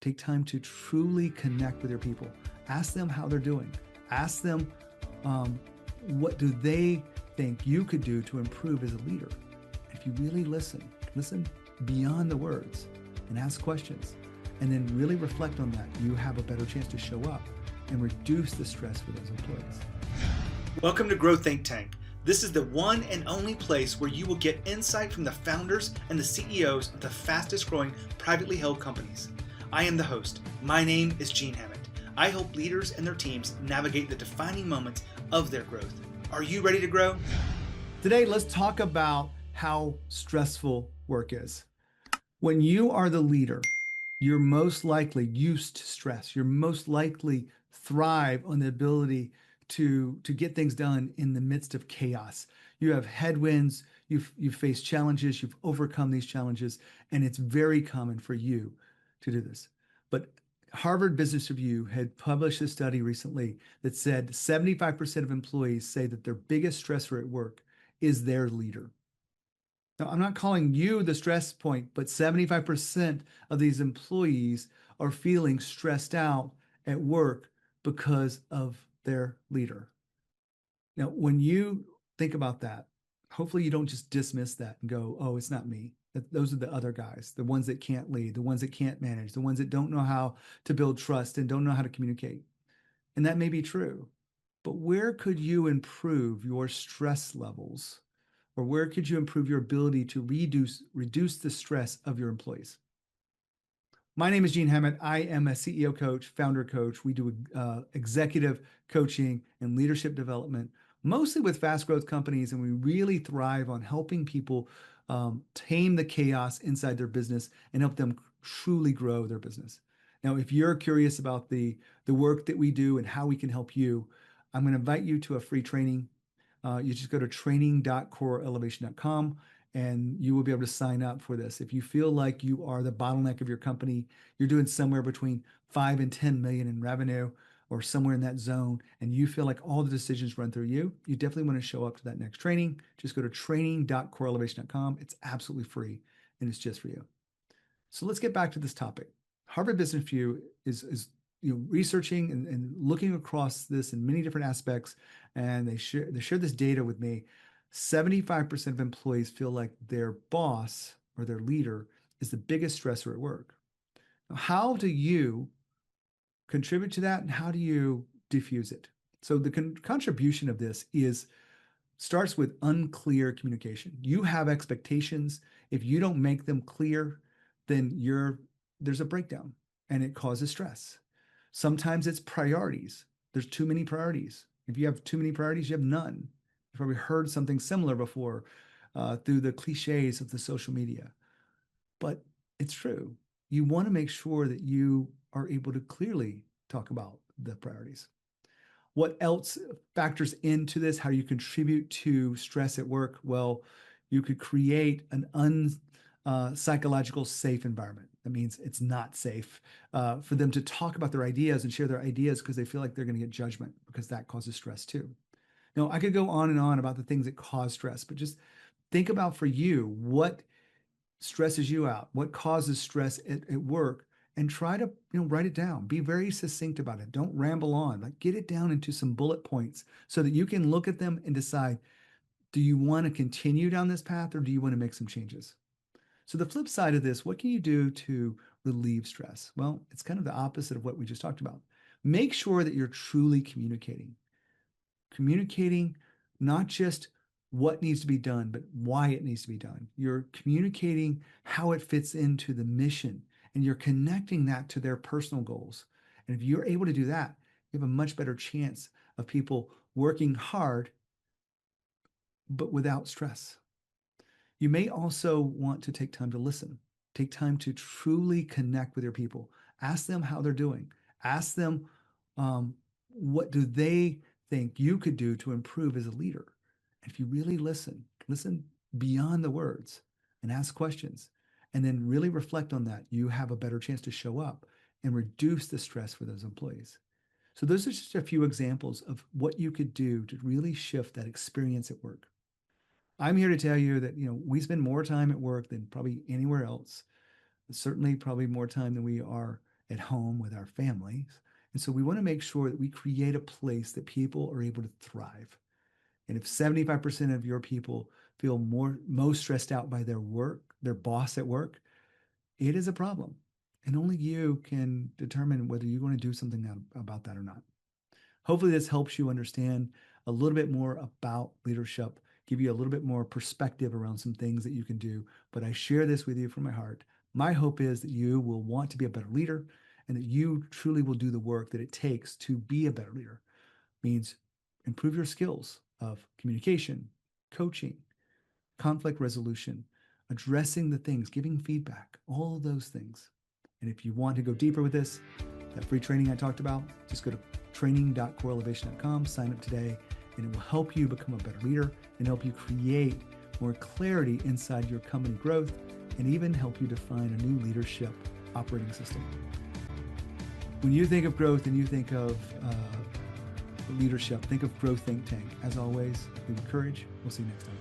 Take time to truly connect with your people. Ask them how they're doing. Ask them what do they think you could do to improve as a leader. If you really listen beyond the words and ask questions, and then really reflect on that, you have a better chance to show up and reduce the stress for those employees. Welcome to Grow Think Tank. This is the one and only place where you will get insight from the founders and the CEOs of the fastest growing privately held companies. I am the host. My name is Gene Hammett. I help leaders and their teams navigate the defining moments of their growth. Are you ready to grow? Today, let's talk about how stressful work is. When you are the leader, you're most likely used to stress. You're most likely thrive on the ability to get things done in the midst of chaos. You have headwinds, you've faced challenges, you've overcome these challenges, and it's very common for you to do this. But Harvard Business Review had published a study recently that said 75% of employees say that their biggest stressor at work is their leader. Now, I'm not calling you the stress point, but 75% of these employees are feeling stressed out at work because of their leader. Now, when you think about that, hopefully you don't just dismiss that and go, oh, it's not me. Those are the other guys, the ones that can't lead, the ones that can't manage, the ones that don't know how to build trust and don't know how to communicate. And that may be true, but where could you improve your stress levels? Or where could you improve your ability to reduce the stress of your employees? My name is Gene Hammett. I am a CEO coach, founder coach. We do executive coaching and leadership development, mostly with fast growth companies, and we really thrive on helping people tame the chaos inside their business and help them truly grow their business. Now, if you're curious about the work that we do and how we can help you, I'm going to invite you to a free training. You just go to training.coreelevation.com and you will be able to sign up for this. If you feel like you are the bottleneck of your company, you're doing somewhere between 5 and 10 million in revenue or somewhere in that zone, and you feel like all the decisions run through you, you definitely want to show up to that next training. Just go to training.coreelevation.com. It's absolutely free and it's just for you. So let's get back to this topic. Harvard Business Review is researching and looking across this in many different aspects, and they shared this data with me. 75% of employees feel like their boss or their leader is the biggest stressor at work. Now, how do you contribute to that, and how do you diffuse it? So the contribution of this starts with unclear communication. You have expectations. If you don't make them clear, then there's a breakdown and it causes stress. Sometimes it's priorities. There's too many priorities. If you have too many priorities, you have none. You've probably heard something similar before through the cliches of the social media. But it's true. You want to make sure that you are able to clearly talk about the priorities. What else factors into this? How you contribute to stress at work? Well, you could create an psychological safe environment. That means it's not safe for them to talk about their ideas and share their ideas because they feel like they're going to get judgment, because that causes stress too. Now, I could go on and on about the things that cause stress, but just think about for you, what stresses you out, what causes stress at work, and try to write it down. Be very succinct about it. Don't ramble on. Like, get it down into some bullet points so that you can look at them and decide, do you want to continue down this path or do you want to make some changes? So the flip side of this, what can you do to relieve stress? Well, it's kind of the opposite of what we just talked about. Make sure that you're truly communicating. Communicating not just what needs to be done, but why it needs to be done. You're communicating how it fits into the mission, and you're connecting that to their personal goals. And if you're able to do that, you have a much better chance of people working hard, but without stress. You may also want to take time to listen. Take time to truly connect with your people. Ask them how they're doing. Ask them what do they think you could do to improve as a leader. And if you really listen beyond the words and ask questions, and then really reflect on that, you have a better chance to show up and reduce the stress for those employees. So those are just a few examples of what you could do to really shift that experience at work. I'm here to tell you that, we spend more time at work than probably anywhere else. Certainly probably more time than we are at home with our families. And so we want to make sure that we create a place that people are able to thrive. And if 75% of your people feel most stressed out by their work, their boss at work, it is a problem. And only you can determine whether you want to do something about that or not. Hopefully this helps you understand a little bit more about leadership, give you a little bit more perspective around some things that you can do. But I share this with you from my heart. My hope is that you will want to be a better leader and that you truly will do the work that it takes to be a better leader. It means improve your skills of communication, coaching, conflict resolution, addressing the things, giving feedback, all of those things. And if you want to go deeper with this, that free training I talked about, just go to training.coreelevation.com, sign up today, and it will help you become a better leader and help you create more clarity inside your company growth and even help you define a new leadership operating system. When you think of growth and you think of leadership, think of Growth Think Tank. As always, we encourage. We'll see you next time.